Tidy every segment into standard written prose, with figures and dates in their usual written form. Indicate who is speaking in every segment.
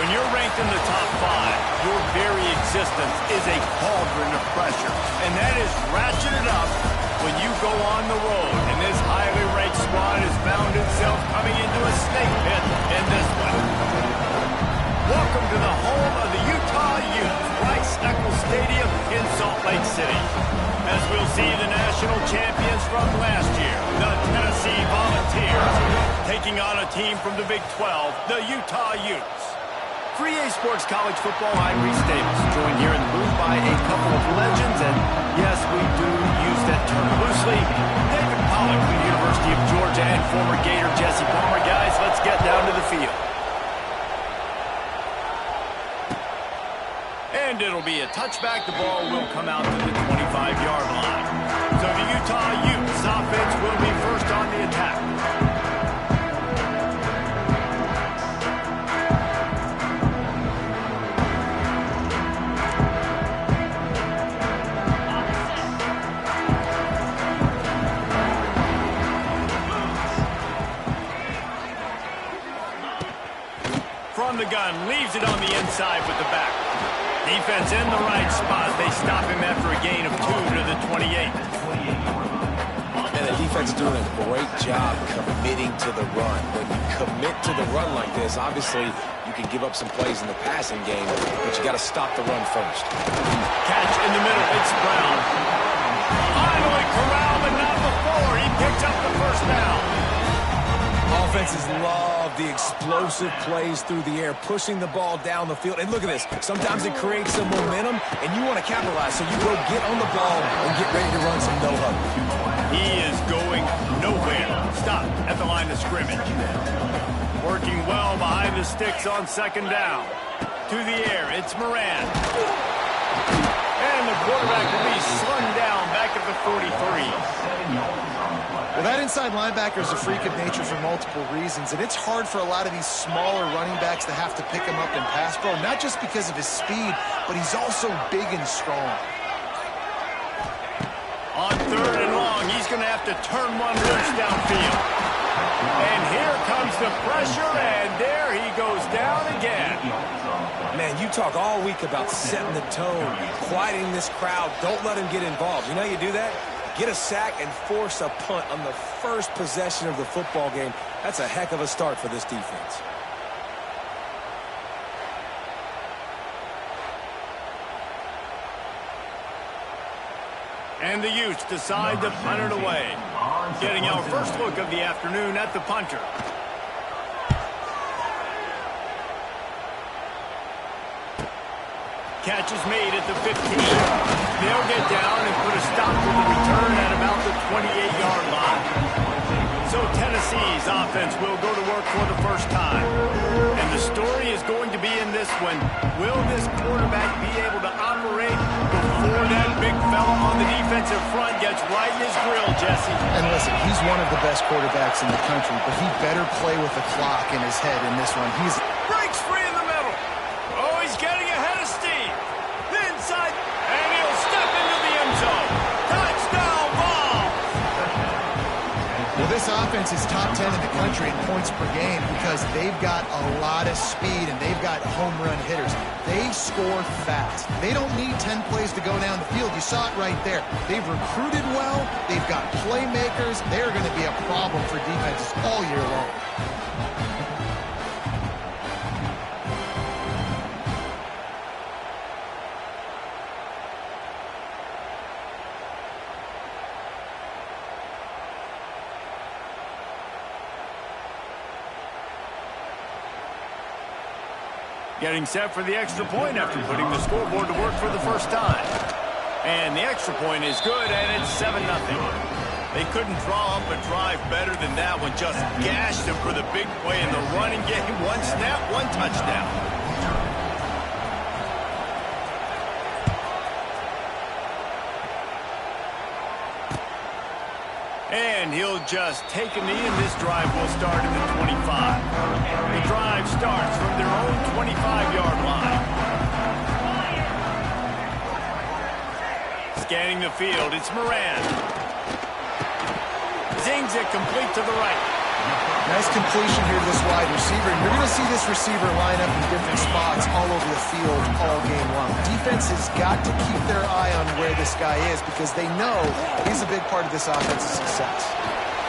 Speaker 1: When you're ranked in the top 5, your very existence is a cauldron of pressure. And that is ratcheted up when you go on the road. And this highly ranked squad has found itself coming into a snake pit in this one. Welcome to the home of the Utah Utes, Rice-Eccles Stadium in Salt Lake City. As we'll see the national champions from last year, the Tennessee Volunteers, taking on a team from the Big 12, the Utah Utes. For EA Sports College Football, I'm Reese Davis, joined here in the booth by a couple of legends, and yes, we do use that term loosely. David Pollack from the University of Georgia and former Gator Jesse Palmer. Guys, let's get down to the field. And it'll be a touchback. The ball will come out to the 25-yard line. So the Utah Utes offense will be first on the attack. From the gun, leaves it on the inside with the back. Defense in the right spot. They stop him after a gain of 2 to the 28.
Speaker 2: And the defense is doing a great job committing to the run. When you commit to the run like this, obviously you can give up some plays in the passing game, but you got to stop the run first.
Speaker 1: Catch in the middle. It's Brown. Finally corralled, but not before. He picks up the first down.
Speaker 2: Offenses love the explosive plays through the air, pushing the ball down the field. And look at this. Sometimes it creates some momentum, and you want to capitalize. So you go get on the ball and get ready to run some no-huddle.
Speaker 1: He is going nowhere. Stop at the line of scrimmage. Working well behind the sticks on second down. To the air, it's Moran. And the quarterback will be slung down back at the 43.
Speaker 3: Well, that inside linebacker is a freak of nature for multiple reasons, and it's hard for a lot of these smaller running backs to have to pick him up in pass pro, not just because of his speed, but he's also big and strong.
Speaker 1: On 3rd and long, he's going to have to turn one loose downfield. And here comes the pressure, and there he goes down again.
Speaker 2: Man, you talk all week about setting the tone, quieting this crowd. Don't let him get involved. You know how you do that? Get a sack and force a punt on the first possession of the football game. That's a heck of a start for this defense.
Speaker 1: And the Utes decide to punt it away. Getting our first look of the afternoon at the punter. Catch is made at the 15. They'll get down and put a stop to the return at about the 28-yard line. So Tennessee's offense will go to work for the first time. And the story is going to be in this one. Will this quarterback be able to operate before that big fella on the defensive front gets right in his grill, Jesse?
Speaker 3: And listen, he's one of the best quarterbacks in the country, but he better play with the clock in his head in this one.
Speaker 1: Breaks free in the middle. Oh, he's getting ahead of steam. The inside, and he'll step into the end zone. Touchdown ball.
Speaker 3: Well, this offense is top 10 in the country in points per game because they've got a lot of speed and they've got home run hitters. They score fast. They don't need 10 plays to go down the field. You saw it right there. They've recruited well. They've got playmakers. They're going to be a problem for defenses all year long.
Speaker 1: Getting set for the extra point after putting the scoreboard to work for the first time. And the extra point is good, and it's 7-0. They couldn't draw up a drive better than that one. Just gashed them for the big play in the running game. One snap, one touchdown. And he'll just take a knee, and this drive will start at the 25. The drive starts from their own 25-yard line. Scanning the field, it's Moran. Zings it complete to the right.
Speaker 3: Nice completion here to this wide receiver. And you're going to see this receiver line up in different spots all over the field all game long. Defense has got to keep their eye on where this guy is because they know he's a big part of this offense's success.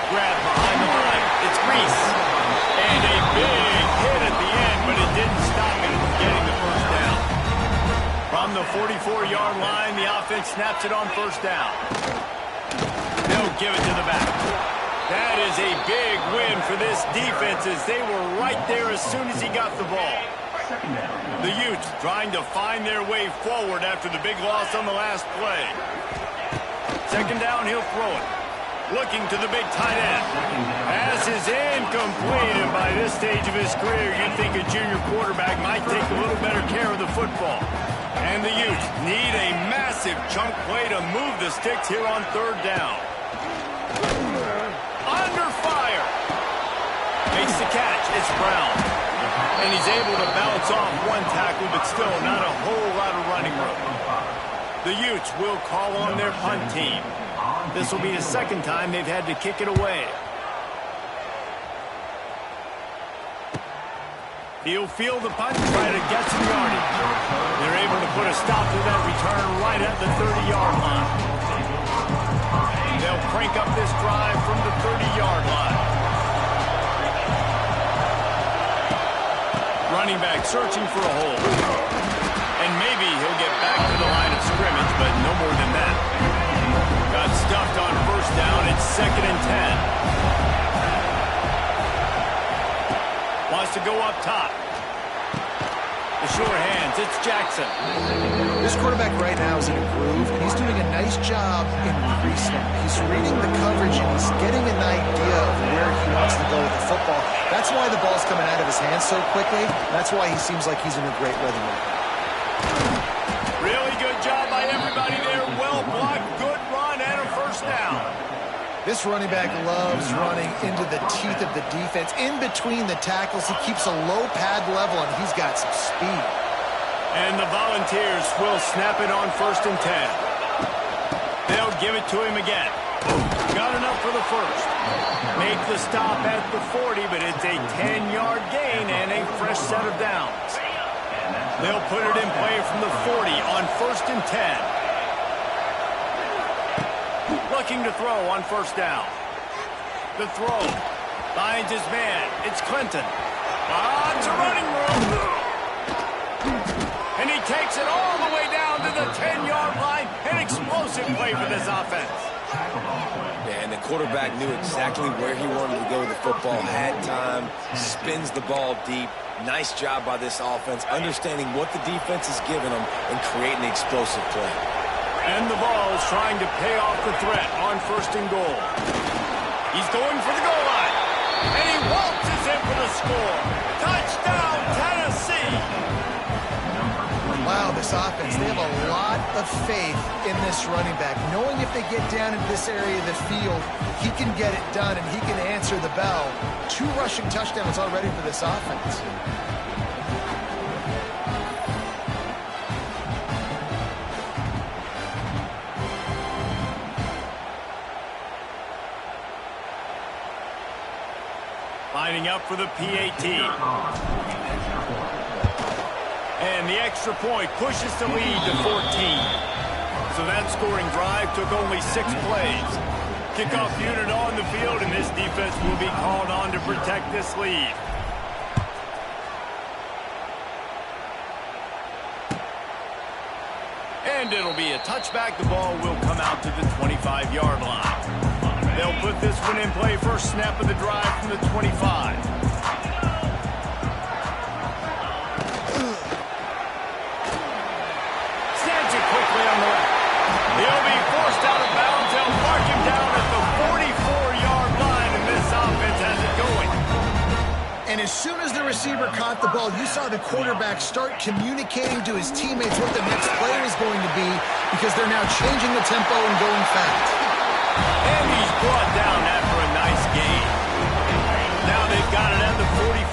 Speaker 1: Grab behind the line. It's Reese. And a big hit at the end, but it didn't stop him from getting the first down. From the 44-yard line, the offense snaps it on first down. They'll give it to the back. That is a big win for this defense as they were right there as soon as he got the ball. The Utes trying to find their way forward after the big loss on the last play. Second down, he'll throw it. Looking to the big tight end. Pass is incomplete, and by this stage of his career, you'd think a junior quarterback might take a little better care of the football. And the Utes need a massive chunk play to move the sticks here on third down. Under fire. Makes the catch. It's Brown. And he's able to bounce off one tackle, but still not a whole lot of running room. The Utes will call on their punt team. This will be the second time they've had to kick it away. He'll field the punt and try to get some yardage. They're able to put a stop to that return right at the 30-yard line. They'll crank up this drive from the 30-yard line. Running back searching for a hole. And maybe he'll get back to the line of scrimmage, but no more than that. Got stuffed on first down. It's 2nd and 10. Wants to go up top. The sure hands. It's Jackson.
Speaker 3: This quarterback right now is in a groove, and he's doing a nice job in pre-snap. He's reading the coverage, and he's getting an idea of where he wants to go with the football. That's why the ball's coming out of his hands so quickly. That's why he seems like he's in a great rhythm right now.
Speaker 1: Really good job by everybody there. Well blocked, good run, and a first down.
Speaker 3: This running back loves running into the teeth of the defense. In between the tackles, he keeps a low pad level, and he's got some speed.
Speaker 1: And the Volunteers will snap it on 1st and 10. They'll give it to him again. Got enough for the first. Make the stop at the 40, but it's a 10-yard gain and a fresh set of downs. They'll put it in play from the 40 on 1st and 10. Looking to throw on first down. The throw. Finds his man. It's Clinton. Lots of running room. And he takes it all the way down to the 10-yard line. An explosive play for this offense.
Speaker 2: Yeah, and the quarterback knew exactly where he wanted to go with the football. Had time. Spins the ball deep. Nice job by this offense, understanding what the defense is giving them and creating an explosive play.
Speaker 1: And the ball is trying to pay off the threat on 1st and goal. He's going for the goal line. And he waltzes in for the score. Touchdown, Tennessee.
Speaker 3: Wow, this offense, they have a lot of faith in this running back. Knowing if they get down into this area of the field, he can get it done and he can answer the bell. 2 rushing touchdowns already for this offense.
Speaker 1: Lining up for the PAT. And the extra point pushes the lead to 14. So that scoring drive took only 6 plays. Kickoff unit on the field, and this defense will be called on to protect this lead. And it'll be a touchback. The ball will come out to the 25-yard line. They'll put this one in play first snap of the drive from the 25. Snaps it quickly on the left. He'll be forced out of bounds. They'll mark him down at the 44-yard line, and this offense has it going.
Speaker 3: And as soon as the receiver caught the ball, you saw the quarterback start communicating to his teammates what the next play was going to be because they're now changing the tempo and going fast.
Speaker 1: And he's brought down after a nice gain. Now they've got it at the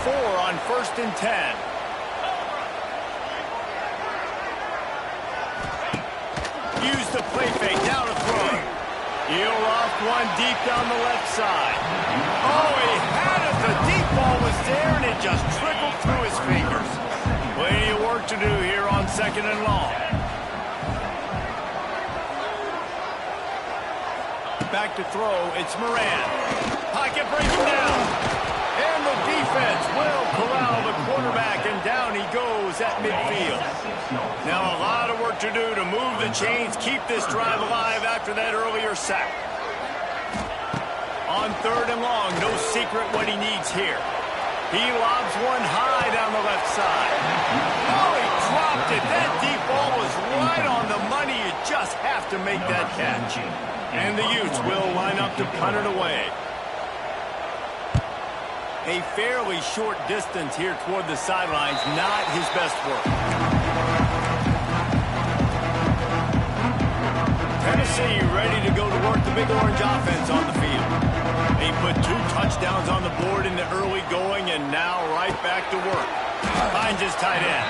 Speaker 1: 44 on 1st and 10. Use the play fake, now to throw. He'll off one deep down the left side. Oh, he had just trickled through his fingers. Plenty of work to do here on 2nd and long. Back to throw, it's Moran. Pocket breaking down. And the defense will corral the quarterback, and down he goes at midfield. Now a lot of work to do to move the chains, keep this drive alive after that earlier sack. On 3rd and long, no secret what he needs here. He lobs one high down the left side. Oh, he dropped it. That deep ball was right on the money. You just have to make that catch. And the Utes will line up to punt it away. A fairly short distance here toward the sidelines, not his best work. Tennessee ready to go to work the Big Orange offense on the field. They put 2 touchdowns on the board in the early going, and now right back to work. Finds his tight end.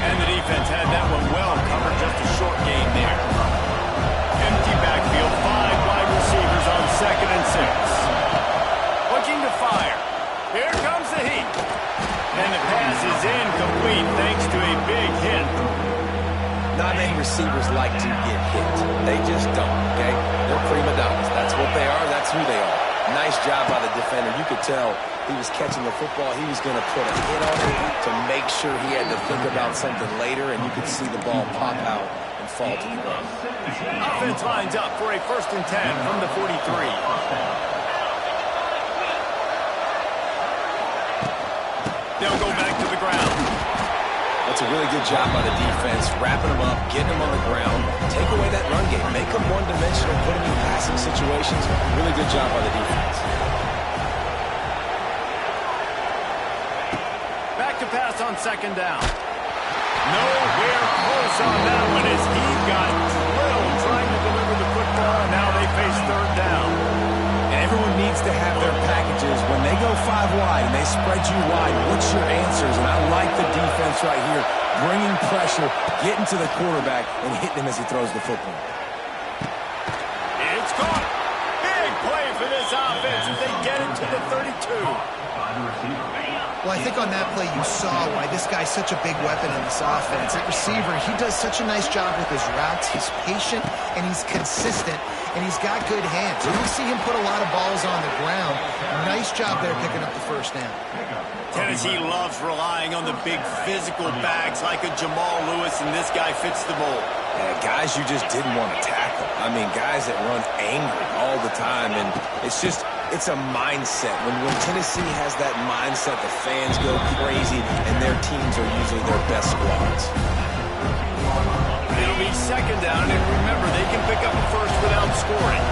Speaker 1: And the defense had that one well covered, just a short gain there. Empty backfield, 5 wide receivers on 2nd and 6. Looking to fire. Here comes the heat. And the pass is incomplete thanks to a big hit.
Speaker 2: Not many receivers like to get hit. They just don't, okay? They're prima donnas. That's what they are. That's who they are. Nice job by the defender. You could tell he was catching the football. He was going to put a hit on it to make sure he had to think about something later, and you could see the ball pop out and fall to the ground.
Speaker 1: Offense lines up for a 1st and 10 from the 43. They'll go back to the ground.
Speaker 2: That's a really good job by the defense, wrapping them up, getting them on the ground, take away that run game, make them one-dimensional, put them in passing situations. Really good job by the defense.
Speaker 1: Back to pass on 2nd down. Nowhere close on that one as he got drilled trying to deliver the football, and now they face 3rd down.
Speaker 2: And everyone needs to have their packages. When they go 5 wide and they spread you wide, what's your answers? And I like the defense right here, bringing pressure, getting to the quarterback, and hitting him as he throws the football.
Speaker 1: It's caught. Big play for this offense as they get it to the 32.
Speaker 3: Well, I think on that play you saw why this guy's such a big weapon in this offense. At receiver, he does such a nice job with his routes. He's patient, and he's consistent, and he's got good hands. You see him put a lot of balls on the ground. Nice job there picking up the 1st down.
Speaker 1: Tennessee loves relying on the big physical backs like a Jamal Lewis, and this guy fits the mold.
Speaker 2: Guys you just didn't want to tackle. I mean, guys that run angry all the time, and it's a mindset. When Tennessee has that mindset, the fans go crazy, and their teams are usually their best squads.
Speaker 1: It'll be 2nd down, and remember, they can pick up a 1st without scoring.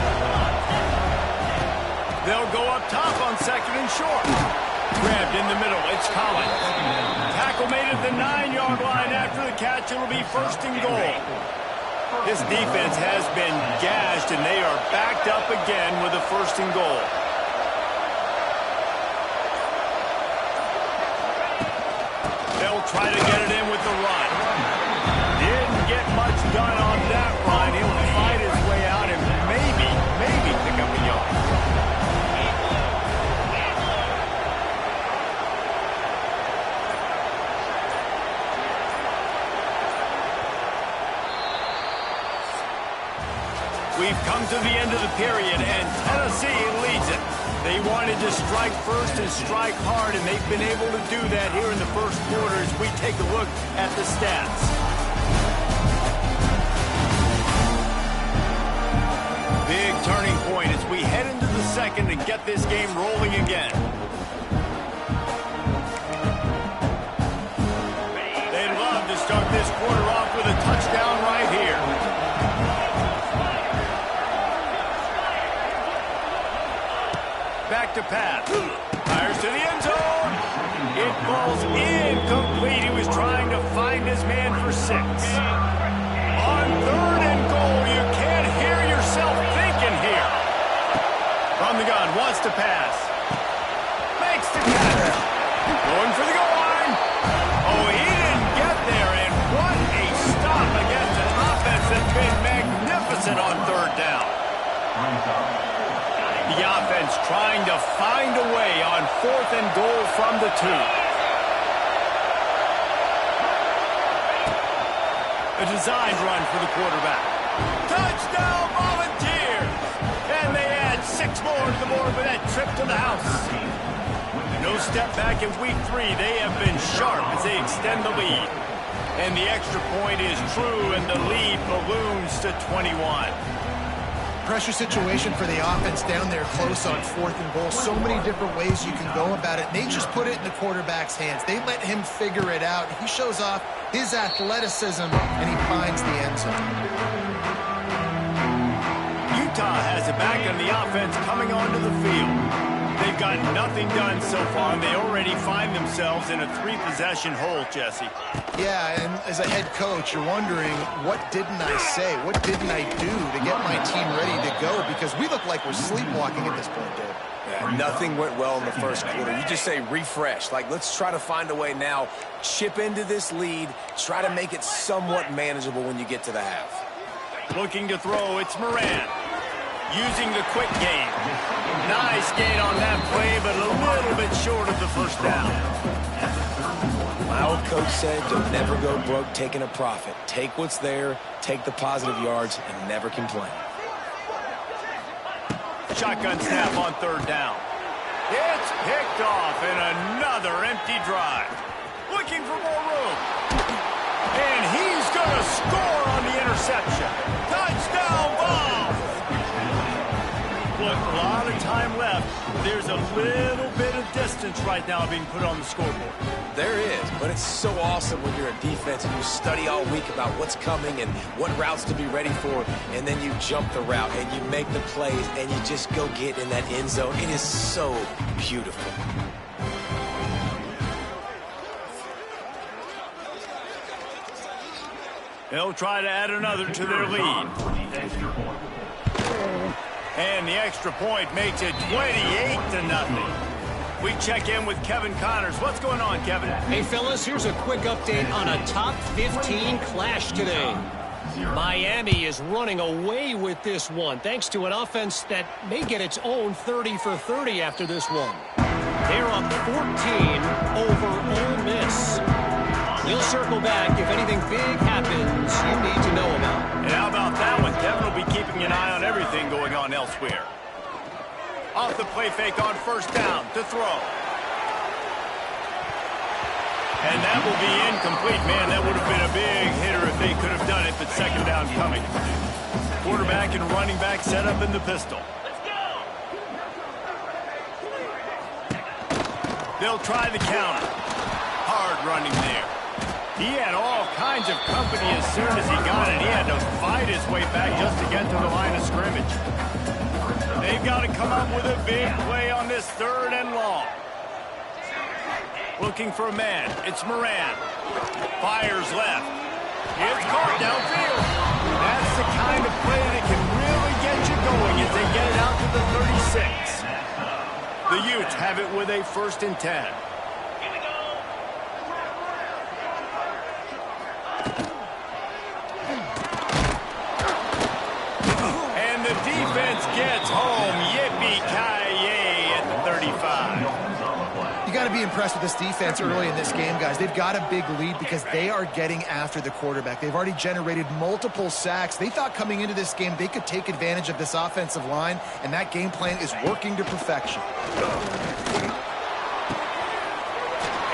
Speaker 1: They'll go up top on 2nd and short. Grabbed in the middle, it's Collins. Tackle made at the 9-yard line after the catch. It'll be 1st and goal. This defense has been gashed, and they are backed up again with a 1st and goal. They'll try to get it in with the run. Didn't get much done on that run. He'll fight his way out and maybe pick up a yard. We've come to the end of the period, and Tennessee leads it. They wanted to strike first and strike hard, and they've been able to do that here in the 1st quarter as we take a look at the stats. Big turning point as we head into the 2nd and get this game rolling again. They'd love to start this quarter off with a touchdown right here. Back to pass. Fires to the end zone. It falls incomplete. He was trying to find his man for 6. On 3rd and goal, you can't hear yourself thinking here. From the gun, wants to pass. Makes the catch. Going for the goal line. Oh, he didn't get there, and what a stop against an offense that's been magnificent on 3rd down. The offense trying to find a way on 4th and goal from the 2. A designed run for the quarterback. Touchdown Volunteers! And they add 6 more to the board with that trip to the house. No step back in week 3. They have been sharp as they extend the lead. And the extra point is true, and the lead balloons to 21.
Speaker 3: Pressure situation for the offense down there close on 4th and goal. So many different ways you can go about it. They just put it in the quarterback's hands. They let him figure it out. He shows off his athleticism, and he finds the end zone.
Speaker 1: Utah has it back on the offense coming onto the field. They've got nothing done so far, and they already find themselves in a 3-possession hole, Jesse.
Speaker 3: Yeah, and as a head coach, you're wondering, what didn't I say? What didn't I do to get my team ready to go? Because we look like we're sleepwalking at this point, Dave.
Speaker 2: Yeah, nothing went well in the first quarter. You just say refresh. Like, let's try to find a way now. Chip into this lead. Try to make it somewhat manageable when you get to the half.
Speaker 1: Looking to throw, it's Moran. Using the quick game. Nice gain on that play, but a little bit short of the first down.
Speaker 2: My old coach said, you'll never go broke taking a profit. Take what's there, take the positive yards, and never complain.
Speaker 1: Shotgun snap on 3rd down. It's picked off, and another empty drive. Looking for more room. And he's going to score on the interception. Touchdown ball! Look, a lot of time left. There's a little bit of distance right now being put on the scoreboard.
Speaker 2: There is, but it's so awesome when you're a defense and you study all week about what's coming and what routes to be ready for, and then you jump the route and you make the plays and you just go get in that end zone. It is so beautiful.
Speaker 1: They'll try to add another to their lead. And the extra point makes it 28-0. We check in with Kevin Connors. What's going on, Kevin?
Speaker 4: Hey, fellas, here's a quick update on a top 15 clash today. Miami is running away with this one, thanks to an offense that may get its own 30 for 30 after this one. They're up 14 over Ole Miss. We'll circle back if anything big happens you need to know about.
Speaker 1: And how about that one? Kevin will be keeping an eye on everything going on elsewhere. Off the play fake on 1st down to throw. And that will be incomplete. Man, that would have been a big hitter if they could have done it, but 2nd down coming. Quarterback and running back set up in the pistol. They'll try the counter. Hard running there. He had all kinds of company as soon as he got it. He had to fight his way back just to get to the line of scrimmage. They've got to come up with a big play on this 3rd and long. Looking for a man. It's Moran. Fires left. It's caught downfield. That's the kind of play that can really get you going as they get it out to the 36. The Utes have it with a 1st and 10. And the defense gets home. Yippee-ki-yay at the 35.
Speaker 3: You got to be impressed with this defense early in this game, guys. They've got a big lead because they are getting after the quarterback. They've already generated multiple sacks. They thought coming into this game they could take advantage of this offensive line, and that game plan is working to perfection.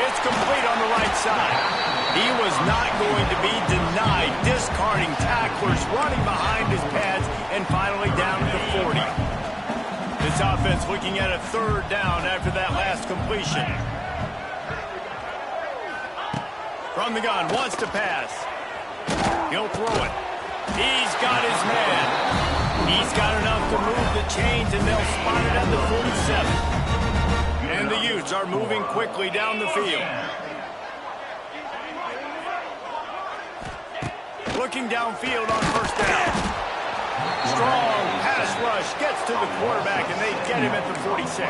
Speaker 1: It's complete on the right side. He was not going to be denied, discarding tacklers, running behind his pads, and finally down to the 40. This offense looking at a 3rd down after that last completion. From the gun, wants to pass. He'll throw it. He's got his man. He's got enough to move the chains, and they'll spot it at the 47. And the Utes are moving quickly down the field. Looking downfield on 1st down. Strong pass rush gets to the quarterback, and they get him at the 46.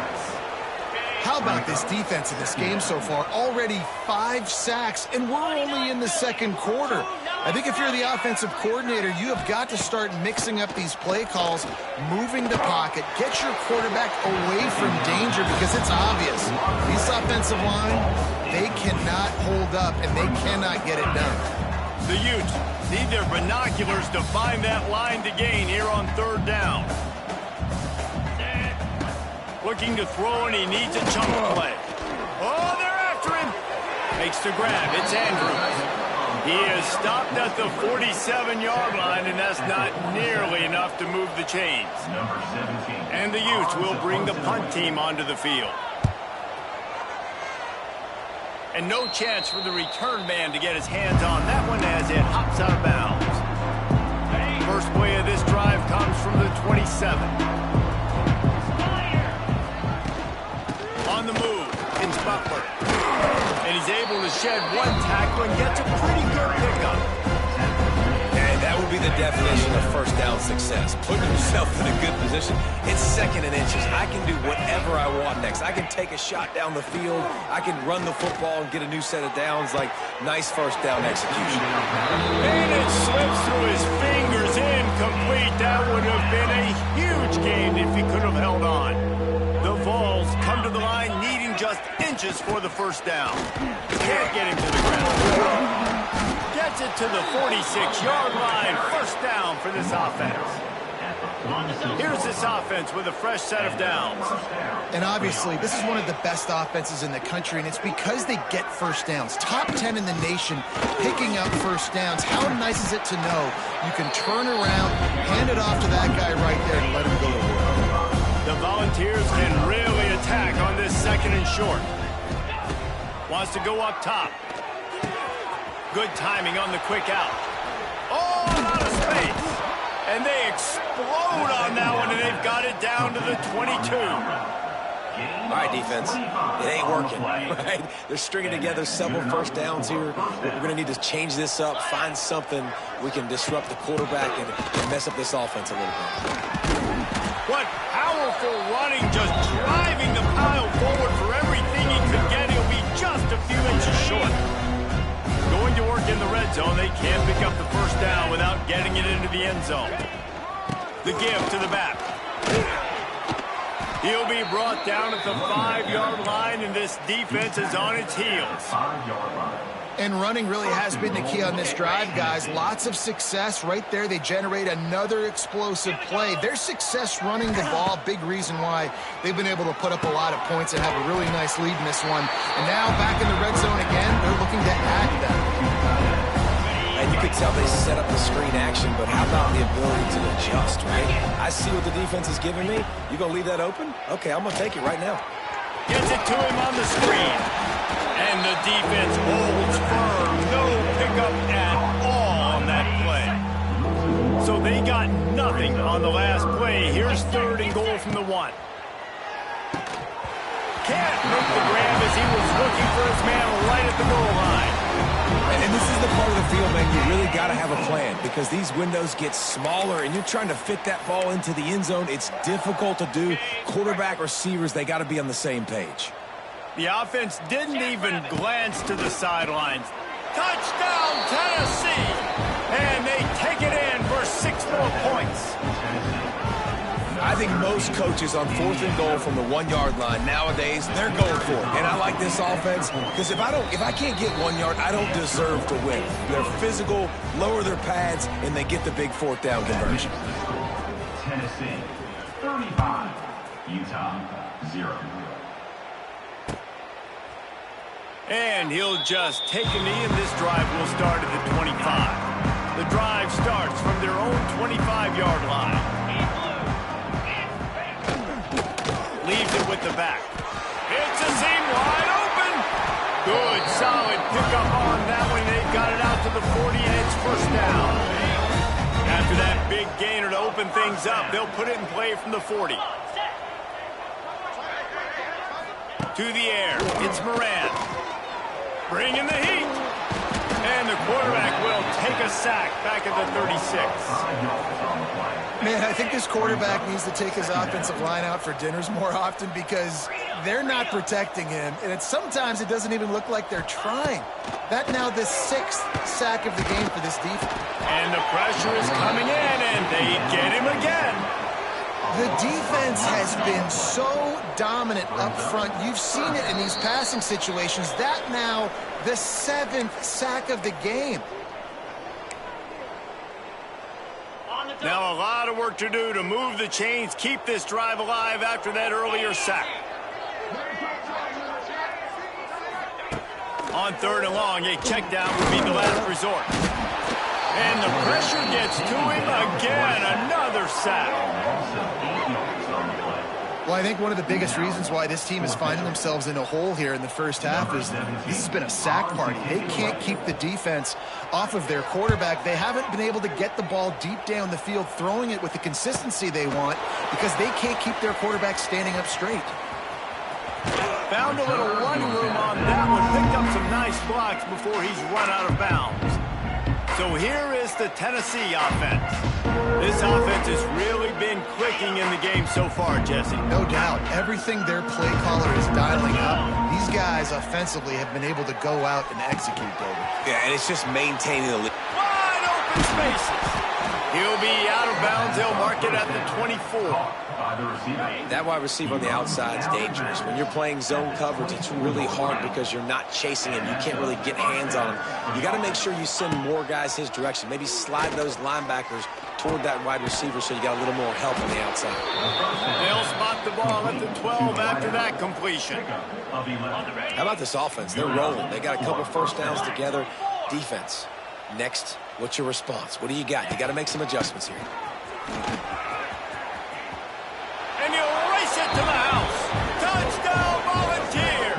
Speaker 3: How about this defense in this game so far? Already 5 sacks, and we're only in the second quarter. I think if you're the offensive coordinator, you have got to start mixing up these play calls, moving the pocket, get your quarterback away from danger because it's obvious. This offensive line, they cannot hold up, and they cannot get it done.
Speaker 1: The Utes need their binoculars to find that line to gain here on 3rd down. Looking to throw, and he needs a chunk play. Oh, they're after him. Makes the grab. It's Andrews. He is stopped at the 47-yard line, and that's not nearly enough to move the chains. And the Utes will bring the punt team onto the field. And no chance for the return man to get his hands on that one as it hops out of bounds. First play of this drive comes from the 27. On the move, it's Butler. And he's able to shed one tackle and gets a pretty good pickup.
Speaker 2: And that would be the definition of first down success. Putting yourself in a good position. It's 2nd and inches. I can do whatever I want next. I can take a shot down the field. I can run the football and get a new set of downs. Like, nice first down execution.
Speaker 1: And it slips through his fingers, incomplete. That would have been a huge gain if he could have held on. The Vols come to the line needing just inches for the first down. Can't get him to the ground. Gets it to the 46-yard line. First down for this offense. Here's this offense with a fresh set of downs.
Speaker 3: And obviously, this is one of the best offenses in the country, and it's because they get first downs. Top 10 in the nation picking up first downs. How nice is it to know you can turn around, hand it off to that guy right there, and let him go to work.
Speaker 1: The Volunteers can really attack on this 2nd and short. Wants to go up top. Good timing on the quick out. Oh, out of space. And they explode on that one, and they've got it down to the 22.
Speaker 2: All right, defense. It ain't working, right? They're stringing together several first downs here. We're going to need to change this up, find something we can disrupt the quarterback and mess up this offense a little bit.
Speaker 1: What powerful running, just driving the pile forward for everything he could get. He'll be just a few inches short. Going to work in the red zone. They can't pick up the first down without getting it into the end zone. The give to the back. He'll be brought down at the 5-yard line, and this defense is on its heels.
Speaker 3: And running really has been the key on this drive, guys. Lots of success right there. They generate another explosive play. Their success running the ball, big reason why they've been able to put up a lot of points and have a really nice lead in this one. And now back in the red zone again, they're looking to add that.
Speaker 2: And you could tell they set up the screen action, but how about the ability to adjust, right? I see what the defense is giving me. You going to leave that open? Okay, I'm going to take it right now.
Speaker 1: Gets it to him on the screen. And the defense holds firm. No pickup at all on that play. So they got nothing on the last play. Here's 3rd and goal from the 1. Can't make the grab as he was looking for his man right at the goal line.
Speaker 2: And this is the part of the field, man, you really got to have a plan because these windows get smaller and you're trying to fit that ball into the end zone. It's difficult to do. Quarterback, receivers, they got to be on the same page.
Speaker 1: The offense didn't even glance to the sidelines. Touchdown, Tennessee! And they take it in for 6 more points.
Speaker 2: I think most coaches on 4th and goal from the 1-yard line nowadays, they're going for it. And I like this offense because if I can't get 1 yard, I don't deserve to win. They're physical, lower their pads, and they get the big 4th down conversion.
Speaker 5: Tennessee 35, Utah 0.
Speaker 1: And he'll just take a knee, and this drive will start at the 25. The drive starts from their own 25-yard line. Leaves it with the back. It's a seam wide open. Good, solid pickup on that one. They've got it out to the 40, and it's first down. After that big gainer to open things up, they'll put it in play from the 40. To the air, it's Moran. Bringing the heat. And the quarterback will take a sack back at the 36.
Speaker 3: Man, I think this quarterback needs to take his offensive line out for dinners more often because they're not protecting him, and sometimes it doesn't even look like they're trying. That now the 6th sack of the game for this defense.
Speaker 1: And the pressure is coming in, and they get him again.
Speaker 3: The defense has been so dominant up front. You've seen it in these passing situations. That now the 7th sack of the game.
Speaker 1: Now a lot of work to do to move the chains, keep this drive alive after that earlier sack. On 3rd and long, a check down would be the last resort. And the pressure gets to him again. Another sack.
Speaker 3: Well, I think one of the biggest reasons why this team is finding themselves in a hole here in the first half is this has been a sack party. They can't keep the defense off of their quarterback. They haven't been able to get the ball deep down the field, throwing it with the consistency they want because they can't keep their quarterback standing up straight.
Speaker 1: Found a little running room on that one. Picked up some nice blocks before he's run out of bounds. So here is the Tennessee offense. This offense has really been clicking in the game so far, Jesse.
Speaker 3: No doubt. Everything their play caller is dialing up, these guys offensively have been able to go out and execute, David.
Speaker 2: Yeah, and it's just maintaining the lead.
Speaker 1: Wide open spaces. He'll be out of bounds. They'll mark it at the 24.
Speaker 2: That wide receiver on the outside is dangerous. When you're playing zone coverage, it's really hard because you're not chasing him. You can't really get hands on him. You got to make sure you send more guys his direction. Maybe slide those linebackers toward that wide receiver so you got a little more help on the outside.
Speaker 1: They'll spot the ball at the 12 after that completion.
Speaker 2: How about this offense? They're rolling. They got a couple first downs together. Defense. Next, what's your response? What do you got? You got to make some adjustments here.
Speaker 1: And he'll race it to the house. Touchdown, Volunteers.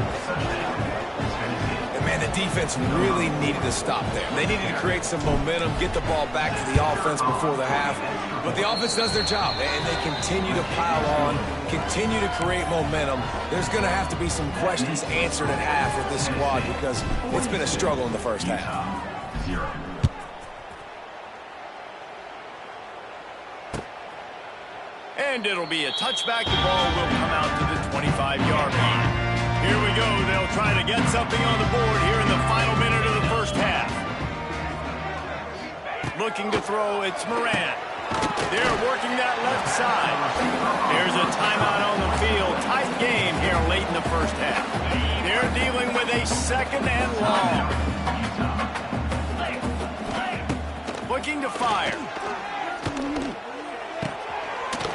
Speaker 2: And man, the defense really needed to stop there. They needed to create some momentum, get the ball back to the offense before the half. But the offense does their job, and they continue to pile on, continue to create momentum. There's going to have to be some questions answered at half with this squad because it's been a struggle in the first half.
Speaker 1: And it'll be a touchback. The ball will come out to the 25-yard line. Here we go. They'll try to get something on the board here in the final minute of the first half. Looking to throw, it's Moran. They're working that left side. There's a timeout on the field. Tight game here late in the first half. They're dealing with a 2nd and long. Looking to fire.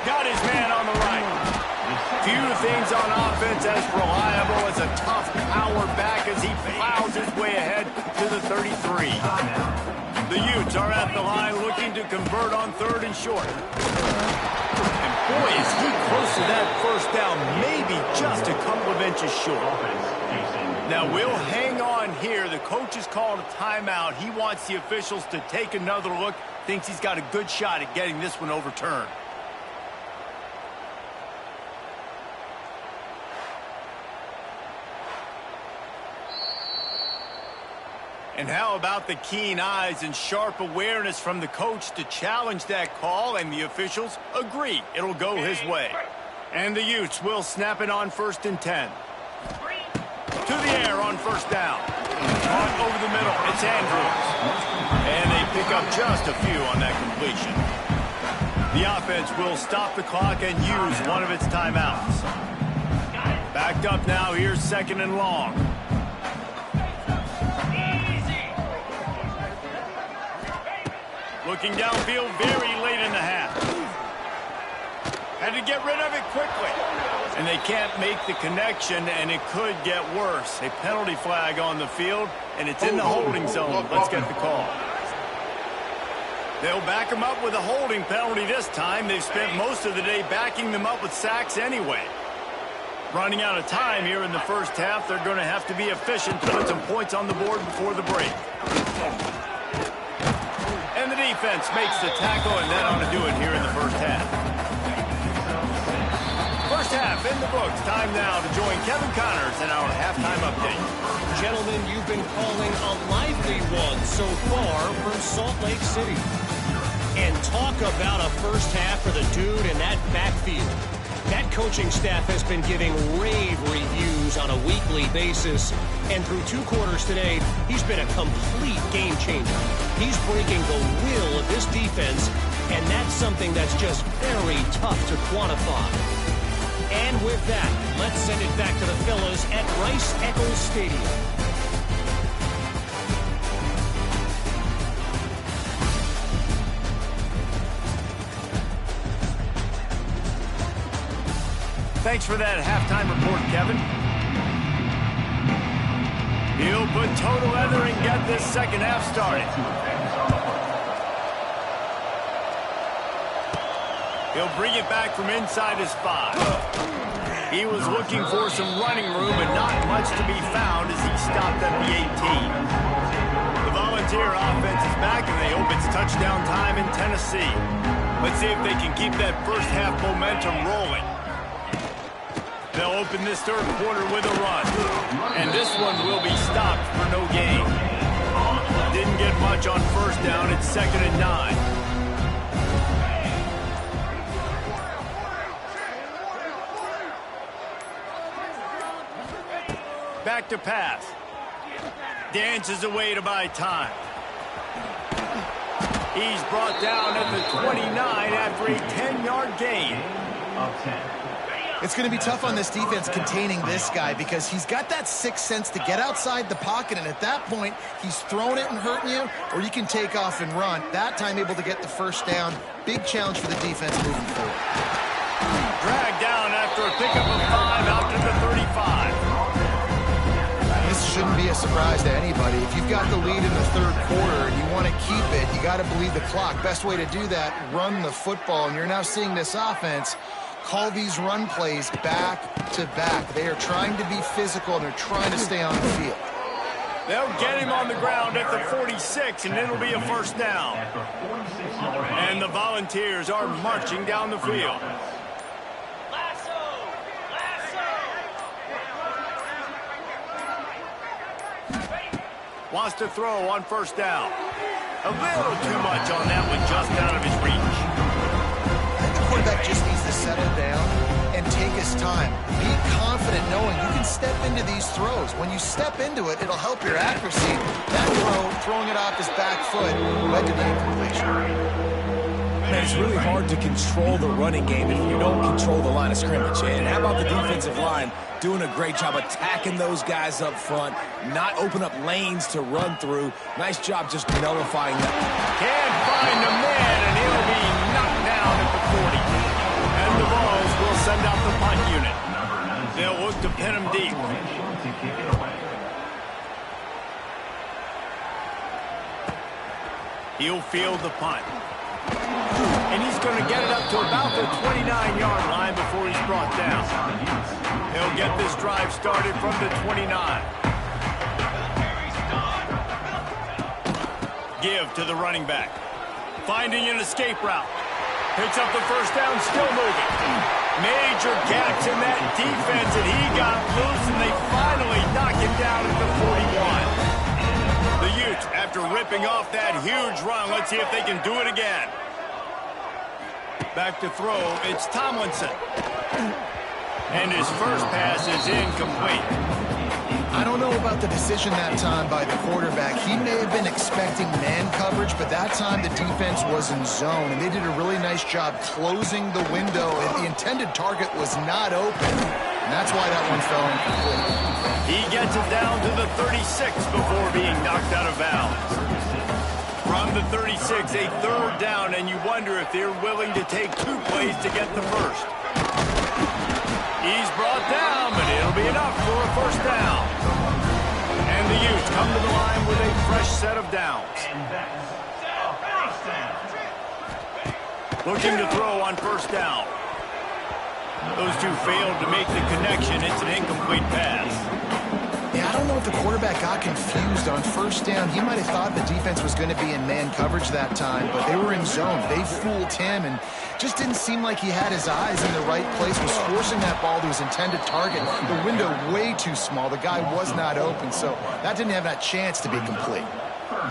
Speaker 1: Got his man on the right. Few things on offense as reliable as a tough power back as he plows his way ahead to the 33. The Utes are at the line looking to convert on 3rd and short. And boy, is he close to that first down, maybe just a couple of inches short. Now we'll hang on here. The coach has called a timeout. He wants the officials to take another look. Thinks he's got a good shot at getting this one overturned. And how about the keen eyes and sharp awareness from the coach to challenge that call, and the officials agree it'll go his way. And the Utes will snap it on 1st and 10. To the air on 1st down. Caught over the middle, it's Andrews. And they pick up just a few on that completion. The offense will stop the clock and use one of its timeouts. Backed up now, here's 2nd and long. Looking downfield very late in the half. Had to get rid of it quickly. And they can't make the connection, and it could get worse. A penalty flag on the field, and it's in the holding zone. Let's get the call. They'll back them up with a holding penalty this time. They've spent most of the day backing them up with sacks anyway. Running out of time here in the first half. They're going to have to be efficient to put some points on the board before the break. And the defense makes the tackle, and that ought to do it here in the first half. First half in the books. Time now to join Kevin Connors in our halftime update.
Speaker 4: Gentlemen, you've been calling a lively one so far from Salt Lake City. And talk about a first half for the dude in that backfield. That coaching staff has been giving rave reviews on a weekly basis. And through 2 quarters today, he's been a complete game changer. He's breaking the will of this defense, and that's something that's just very tough to quantify. And with that, let's send it back to the fellas at Rice-Eccles Stadium.
Speaker 1: Thanks for that halftime report, Kevin. He'll put toe to leather and get this second half started. He'll bring it back from inside his 5. He was looking for some running room, but not much to be found as he stopped at the 18. The Volunteer offense is back, and they hope it's touchdown time in Tennessee. Let's see if they can keep that first half momentum rolling. They'll open this third quarter with a run. And this one will be stopped for no gain. Didn't get much on first down. It's 2nd and 9. Back to pass. Dances away to buy time. He's brought down at the 29 after a 10-yard gain.
Speaker 5: Of 10.
Speaker 3: It's going to be tough on this defense containing this guy because he's got that sixth sense to get outside the pocket, and at that point, he's throwing it and hurting you, or you can take off and run. That time able to get the first down. Big challenge for the defense moving forward.
Speaker 1: Dragged down after a pickup of 5 out to the 35.
Speaker 3: This shouldn't be a surprise to anybody. If you've got the lead in the third quarter and you want to keep it, you got to bleed the clock. Best way to do that, run the football, and you're now seeing this offense call these run plays back to back. They are trying to be physical, and they're trying to stay on the field.
Speaker 1: They'll get him on the ground at the 46, and it'll be a first down. And the Volunteers are marching down the field. Wants to throw on first down. A little too much on that one, just out of his reach.
Speaker 3: I think the quarterback just needs to settle down and take his time. Be confident knowing you can step into these throws. When you step into it, it'll help your accuracy. That throw, throwing it off his back foot, led to the incompletion.
Speaker 2: Man, it's really hard to control the running game if you don't control the line of scrimmage. And how about the defensive line doing a great job attacking those guys up front, not open up lanes to run through. Nice job just nullifying that.
Speaker 1: Can't find a man, and he'll be knocked down at the 40. And the Vols will send out the punt unit. They'll look to pin him deep. He'll field the punt. And he's going to get it up to about the 29-yard line before he's brought down. He'll get this drive started from the 29. Give to the running back. Finding an escape route. Picks up the first down, still moving. Major gaps in that defense, and he got loose, and they finally knock him down at the 41. The Utes, after ripping off that huge run, let's see if they can do it again. Back to throw, it's Tomlinson. And his first pass is incomplete.
Speaker 3: I don't know about the decision that time by the quarterback. He may have been expecting man coverage, but that time the defense was in zone, and they did a really nice job closing the window, and the intended target was not open, and that's why that one fell incomplete.
Speaker 1: He gets it down to the 36 before being knocked out of bounds. From the 36, a third down, and you wonder if they're willing to take 2 plays to get the first. He's brought down, but it'll be enough for a first down. And the Utes come to the line with a fresh set of downs. Looking to throw on first down. Those two failed to make the connection. It's an incomplete pass.
Speaker 3: Yeah, I don't know if the quarterback got confused on first down. He might have thought the defense was going to be in man coverage that time, but they were in zone. They fooled him, and just didn't seem like he had his eyes in the right place, was forcing that ball to his intended target. The window way too small. The guy was not open, so that didn't have that chance to be complete.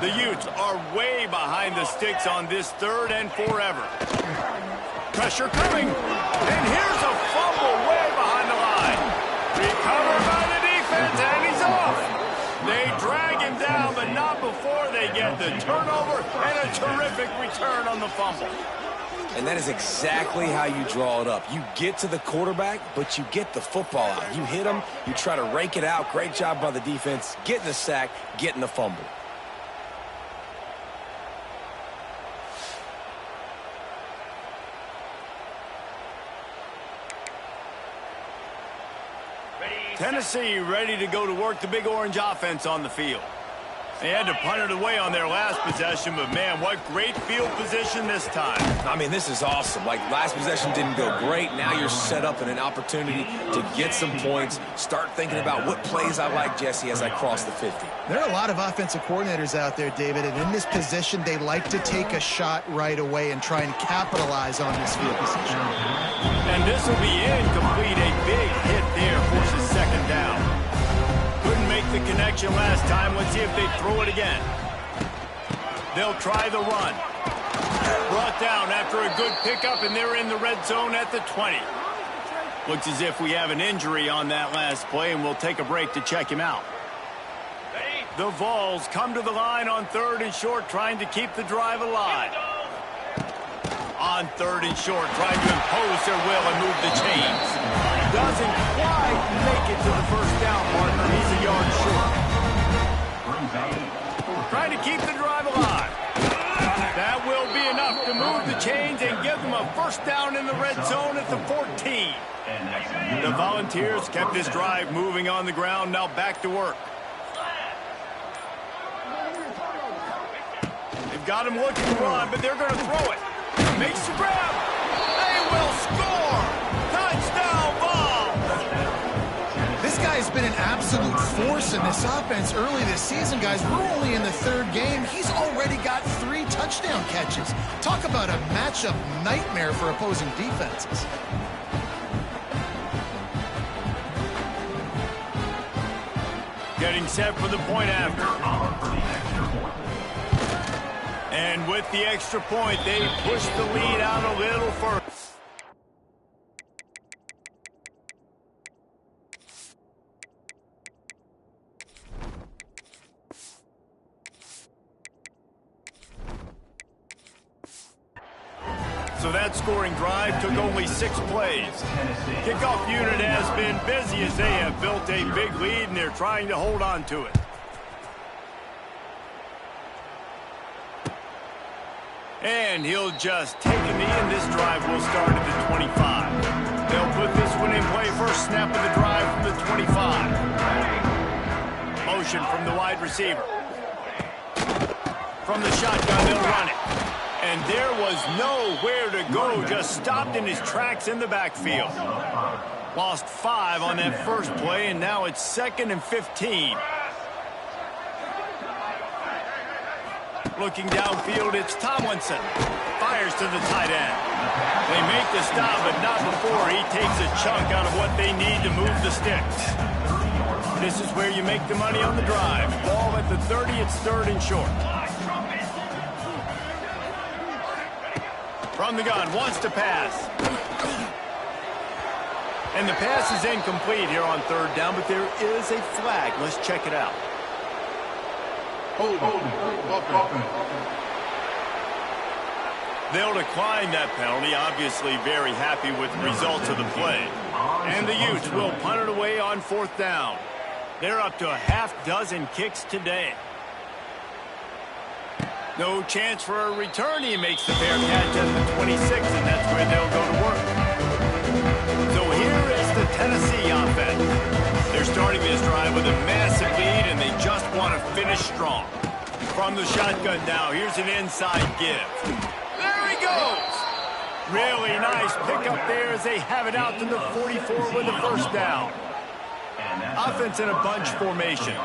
Speaker 1: The Utes are way behind the sticks on this third and forever. Pressure coming. And here's a fumble way behind the line. Recovered by the defense, and he's off. They drag him down, but not before they get the turnover and a terrific return on the fumble.
Speaker 2: And that is exactly how you draw it up. You get to the quarterback, but you get the football out. You hit him, you try to rake it out. Great job by the defense, getting the sack, getting the fumble.
Speaker 1: Tennessee ready to go to work the Big Orange offense on the field. They had to punt it away on their last possession, but man, what great field position this time.
Speaker 2: I mean, this is awesome. Like, last possession didn't go great. Now you're set up in an opportunity to get some points. Start thinking about what plays I like, Jesse, as I cross the 50.
Speaker 3: There are a lot of offensive coordinators out there, David, and in this position, they like to take a shot right away and try and capitalize on this field position.
Speaker 1: And this will be incomplete. A big hit there forces second down. Couldn't make the connection last time. Let's see if they throw it again. They'll try the run. Brought down after a good pickup, and they're in the red zone at the 20. Looks as if we have an injury on that last play, and we'll take a break to check him out. The Vols come to the line on third and short, trying to keep the drive alive. On third and short, trying to impose their will and move the chains. Doesn't quite make it to the first down, partner. He's a yard short. Trying to keep the drive alive. That will be enough to move the chains and give them a first down in the red zone at the 14. The Volunteers kept this drive moving on the ground. Now back to work. They've got him looking to run, but they're going to throw it. Makes the grab. They will score. Touchdown, Vol.
Speaker 3: This guy's been an absolute force in this offense early this season, guys. We're only in the third game. He's already got 3 touchdown catches. Talk about a matchup nightmare for opposing defenses.
Speaker 1: Getting set for the point after. And with the extra point, they push the lead out a little further. So that scoring drive took only 6 plays. Kickoff unit has been busy as they have built a big lead, and they're trying to hold on to it. And he'll just take a knee, and this drive will start at the 25. They'll put this one in play. First snap of the drive from the 25. Motion from the wide receiver. From the shotgun, they'll run it. And there was nowhere to go, just stopped in his tracks in the backfield. Lost 5 on that first play, and now it's 2nd and 15. Looking downfield, it's Tomlinson. Fires to the tight end. They make the stop, but not before he takes a chunk out of what they need to move the sticks. This is where you make the money on the drive. Ball at the 30, it's 3rd and short. From the gun, wants to pass. And the pass is incomplete here on 3rd down, but there is a flag. Let's check it out. They'll decline that penalty, obviously very happy with the results of the play. And the Utes will punt it away on 4th down. They're up to a half-dozen kicks today. No chance for a return. He makes the fair catch at the 26, and that's where they'll go to work. So here is the Tennessee offense. They're starting this drive with a massive lead, and they just want to finish strong. From the shotgun now, here's an inside give. There he goes! Really nice pickup there as they have it out to the 44 with the first down. Offense in a bunch formation.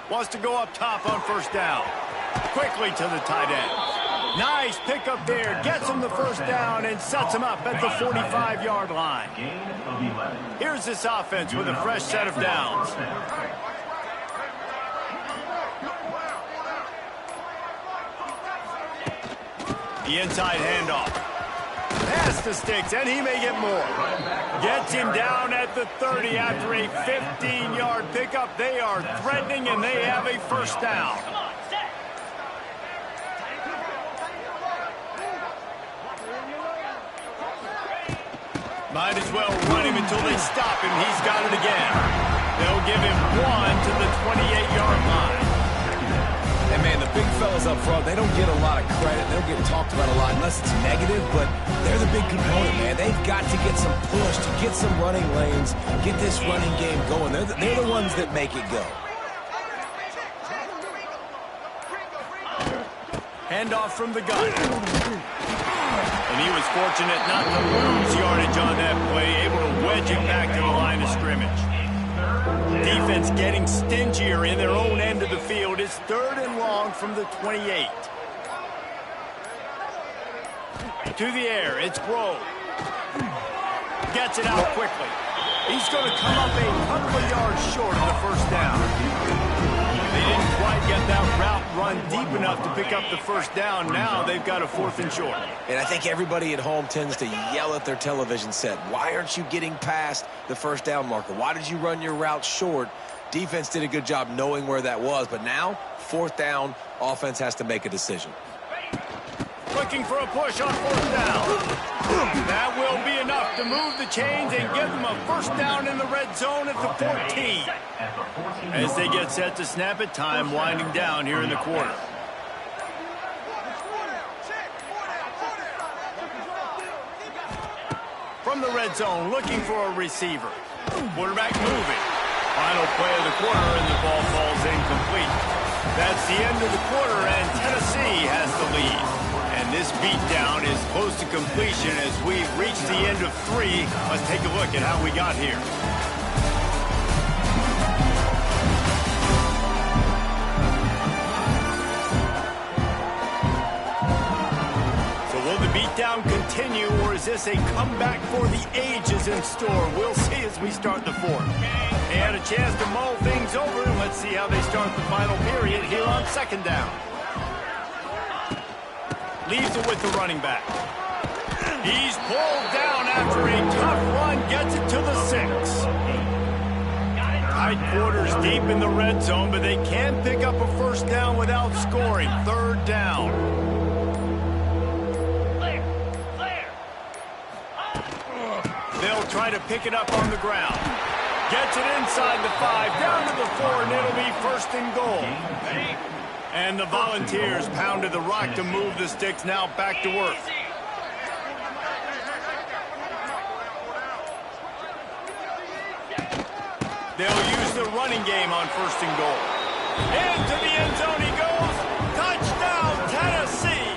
Speaker 1: Wants to go up top on 1st down. Quickly to the tight end. Nice pickup there. Gets him the first down and sets him up at the 45-yard line.
Speaker 5: Gain of 11.
Speaker 1: Here's this offense with a fresh set of downs. The inside handoff. Pass to Sticks, and he may get more. Gets him down at the 30 after a 15-yard pickup. They are threatening, and they have a first down. Might as well run him until they stop him. He's got it again. They'll give him 1 to the 28-yard line.
Speaker 2: And, man, the big fellas up front, they don't get a lot of credit. They don't get talked about a lot unless it's negative, but they're the big component, man. They've got to get some push, to get some running lanes, get this running game going. They're the ones that make it go.
Speaker 1: Handoff from the gun. And he was fortunate not to lose yardage on that play, able to wedge it back to the line of scrimmage. Defense getting stingier in their own end of the field. It's 3rd and long from the 28. To the air, it's Grove. Gets it out quickly. He's going to come up a couple of yards short of the first down. They didn't quite get that route run deep enough to pick up the first down. Now they've got a 4th and short.
Speaker 2: And I think everybody at home tends to yell at their television set. Why aren't you getting past the first down marker? Why did you run your route short? Defense did a good job knowing where that was. But now, 4th down, offense has to make a decision.
Speaker 1: Looking for a push on 4th down. That will be enough to move the chains and give them a first down in the red zone at the 14. As they get set to snap it, time winding down here in the quarter. From the red zone, looking for a receiver. Quarterback moving. Final play of the quarter, and the ball falls incomplete. That's the end of the quarter, and Tennessee has the lead. And this beatdown is close to completion as we reach the end of 3. Let's take a look at how we got here. So will the beatdown continue, or is this a comeback for the ages in store? We'll see as we start the 4th. They had a chance to mull things over, and let's see how they start the final period here on 2nd down. Leaves it with the running back. He's pulled down after a tough run, gets it to the 6. Tight quarters deep in the red zone, but they can pick up a first down without scoring. 3rd down. They'll try to pick it up on the ground. Gets it inside the 5, down to the 4, and it'll be 1st and goal. And the Volunteers pounded the rock to move the Sticks, now back to work. They'll use the running game on 1st and goal. Into the end zone he goes. Touchdown, Tennessee!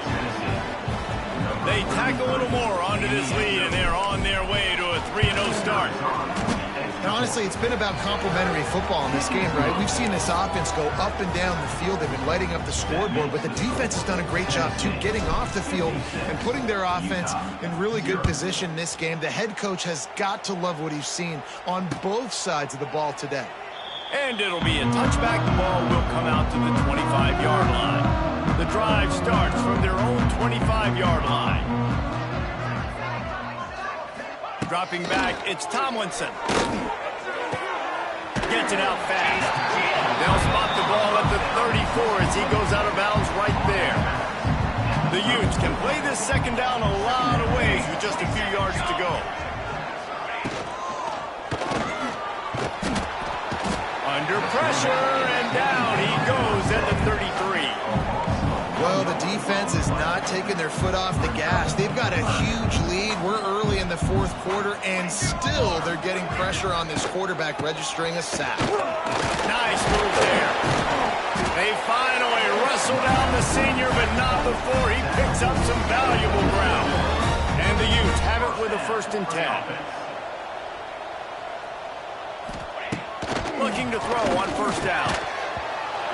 Speaker 1: They tack a little more onto this lead, and they're on their way to a 3-0 start.
Speaker 3: And honestly, it's been about complementary football in this game, right? We've seen this offense go up and down the field. They've been lighting up the scoreboard, but the defense has done a great job, too, getting off the field and putting their offense in really good position in this game. The head coach has got to love what he's seen on both sides of the ball today.
Speaker 1: And it'll be a touchback. The ball will come out to the 25-yard line. The drive starts from their own 25-yard line. Dropping back, it's Tomlinson. Gets it out fast. They'll spot the ball at the 34 as he goes out of bounds right there. The Utes can play this 2nd down a lot of ways with just a few yards to go. Under pressure, and down he goes at the 33.
Speaker 3: Well, the defense is not taking their foot off the gas. They've got a huge lead. We're early in the 4th quarter, and still they're getting pressure on this quarterback, registering a sack.
Speaker 1: Nice move there. They finally wrestle down the senior, but not before he picks up some valuable ground. And the Utes have it with a 1st and 10. Looking to throw on 1st down.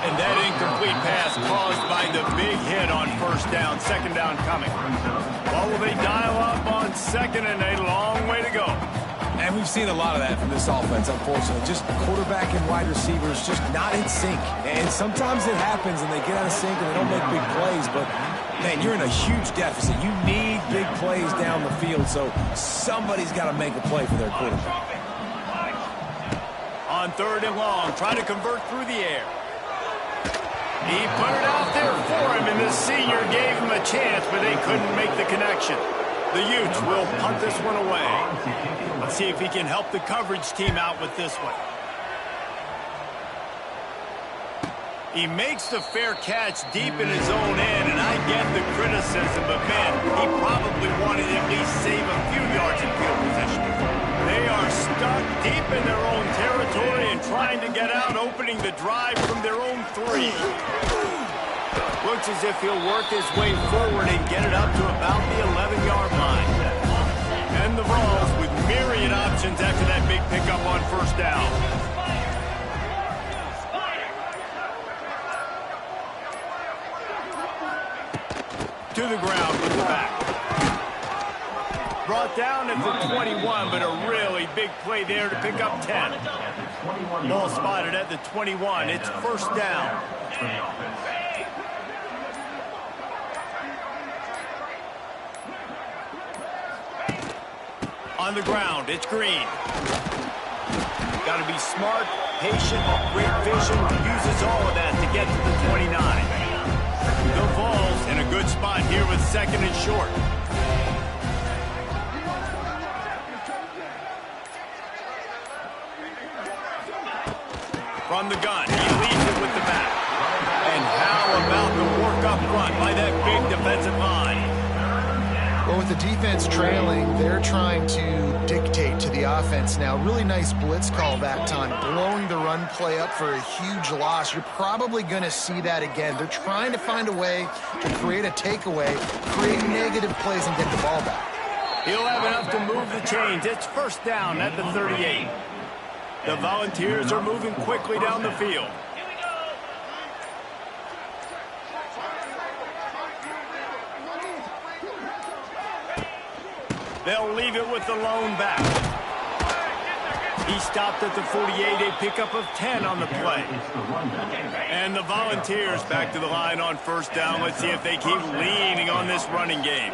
Speaker 1: And that incomplete pass caused by the big hit on first down. Second down coming. Well, will they dial up on second, and a long way to go.
Speaker 2: And we've seen a lot of that from this offense, unfortunately. Just quarterback and wide receivers just not in sync. And sometimes it happens and they get out of sync and they don't make big plays. But, man, you're in a huge deficit. You need big plays down the field, so somebody's got to make a play for their quarterback.
Speaker 1: On third and long, trying to convert through the air. He put it out there for him, and the senior gave him a chance, but they couldn't make the connection. The Utes will punt this one away. Let's see if he can help the coverage team out with this one. He makes the fair catch deep in his own end, and I get the criticism, but, man, he probably wanted to at least save a few yards in field position. They are stuck deep in their own territory and trying to get out, opening the drive from their own 3. Looks as if he'll work his way forward and get it up to about the 11-yard line. And the Vols with myriad options after that big pickup on first down. To the ground with the back. Brought down at the 21, but a really big play there to pick up 10. Ball spotted at the 21. It's first down. On the ground, it's Green. Got to be smart, patient, great vision. Uses all of that to get to the 29. The Vols in a good spot here with second and short. From the gun, he leads it with the back. And how about the work up front by that big defensive line?
Speaker 3: Well, with the defense trailing, they're trying to dictate to the offense now. Really nice blitz call that time, blowing the run play up for a huge loss. You're probably going to see that again. They're trying to find a way to create a takeaway, create negative plays, and get the ball back.
Speaker 1: He'll have enough to move the chains. It's first down at the 38. The Volunteers are moving quickly down the field. They'll leave it with the lone back. He stopped at the 48, a pickup of 10 on the play. And the Volunteers back to the line on first down. Let's see if they keep leaning on this running game.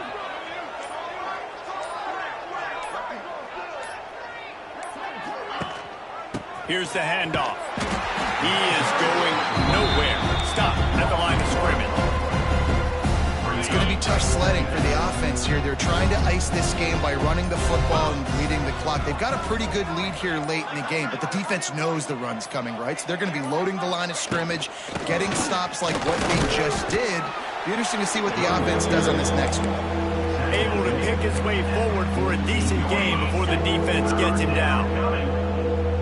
Speaker 1: Here's the handoff. He is going nowhere. Stop at the line of scrimmage.
Speaker 3: It's going to be tough sledding for the offense here. They're trying to ice this game by running the football and bleeding the clock. They've got a pretty good lead here late in the game, but the defense knows the run's coming, right? So they're going to be loading the line of scrimmage, getting stops like what they just did. Be interesting to see what the offense does on this next one.
Speaker 1: Able to pick his way forward for a decent game before the defense gets him down.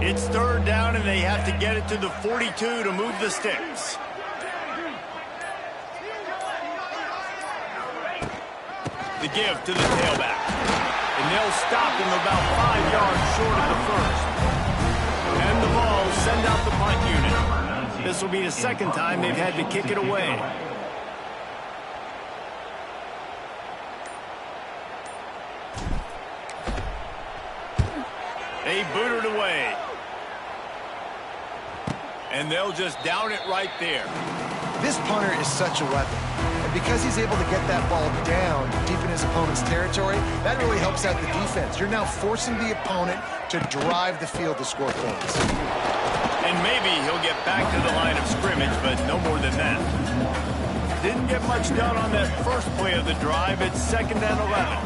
Speaker 1: It's third down, and they have to get it to the 42 to move the sticks. The give to the tailback. And they'll stop him about 5 yards short of the first. And the Vols send out the punt unit. This will be the second time they've had to kick it away. They boot it away. And they'll just down it right there.
Speaker 3: This punter is such a weapon. And because he's able to get that ball down deep in his opponent's territory, that really helps out the defense. You're now forcing the opponent to drive the field to score points.
Speaker 1: And maybe he'll get back to the line of scrimmage, but no more than that. Didn't get much done on that first play of the drive. It's second and 11.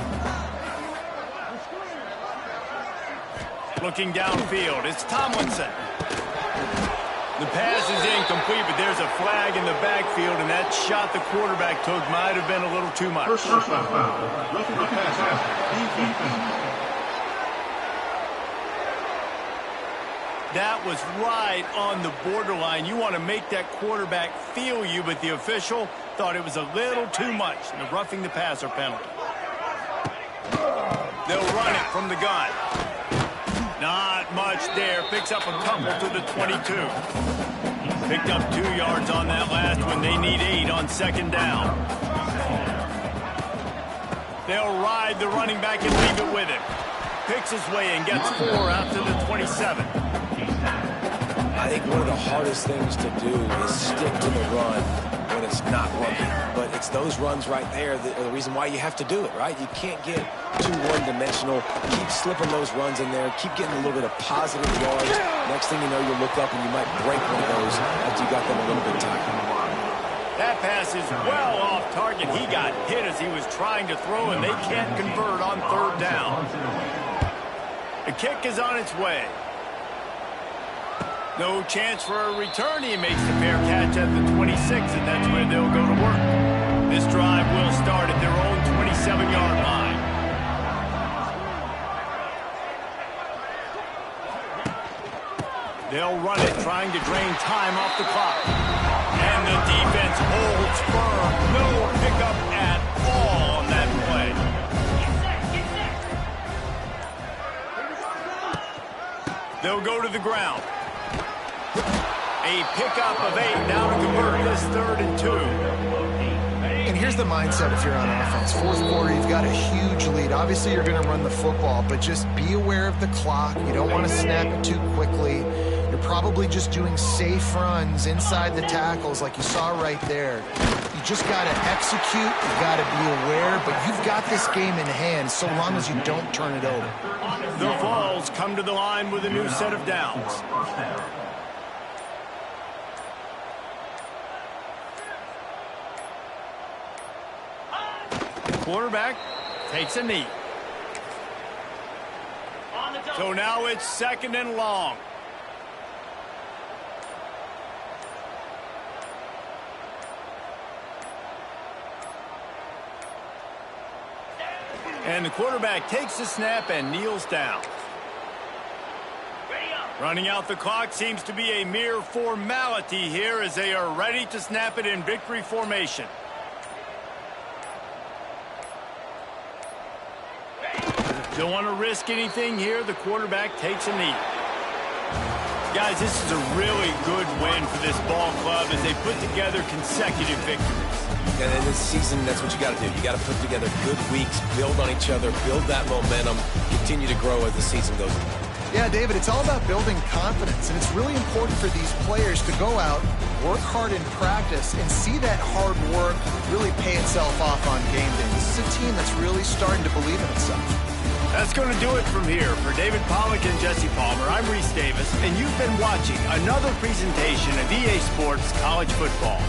Speaker 1: Looking downfield, it's Tomlinson. The pass is incomplete, but there's a flag in the backfield, and that shot the quarterback took might have been a little too much.
Speaker 5: First foul. Roughing the passer.
Speaker 1: That was right on the borderline. You want to make that quarterback feel you, but the official thought it was a little too much. The roughing the passer penalty. They'll run it from the gun. Not much there. Picks up a couple to the 22. Picked up 2 yards on that last one. They need 8 on second down. They'll ride the running back and leave it with him. Picks his way and gets 4 after the 27.
Speaker 2: I think one of the hardest things to do is stick to the run when it's not working. But it's those runs right there that are the reason why you have to do it, right? You can't get too one-dimensional. Keep slipping those runs in there. Keep getting a little bit of positive yards. Next thing you know, you look up and you might break one of those after you got them a little bit tight.
Speaker 1: That pass is well off target. He got hit as he was trying to throw, and they can't convert on third down. The kick is on its way. No chance for a return. He makes the fair catch at the 26, and that's where they'll go to work. This drive will start at their own 27-yard line. They'll run it, trying to drain time off the clock. And the defense holds firm. No pickup at all on that play. They'll go to the ground. A pickup of 8 now to convert this 3rd and 2.
Speaker 3: And here's the mindset if you're on offense. Fourth quarter, you've got a huge lead. Obviously, you're going to run the football, but just be aware of the clock. You don't want to snap it too quickly. You're probably just doing safe runs inside the tackles like you saw right there. You just got to execute. You got to be aware, but you've got this game in hand so long as you don't turn it over.
Speaker 1: The Vols come to the line with a new set of downs. Quarterback takes a knee. So now it's 2nd and long. And the quarterback takes the snap and kneels down. Running out the clock seems to be a mere formality here as they are ready to snap it in victory formation. Don't want to risk anything here. The quarterback takes a knee. Guys, this is a really good win for this ball club as they put together consecutive victories.
Speaker 2: And in this season, that's what you got to do. You got to put together good weeks, build on each other, build that momentum, continue to grow as the season goes on.
Speaker 3: Yeah, David, it's all about building confidence, and it's really important for these players to go out, work hard in practice, and see that hard work really pay itself off on game day. This is a team that's really starting to believe in itself.
Speaker 1: That's going to do it from here. For David Pollack and Jesse Palmer, I'm Reese Davis, and you've been watching another presentation of EA Sports College Football.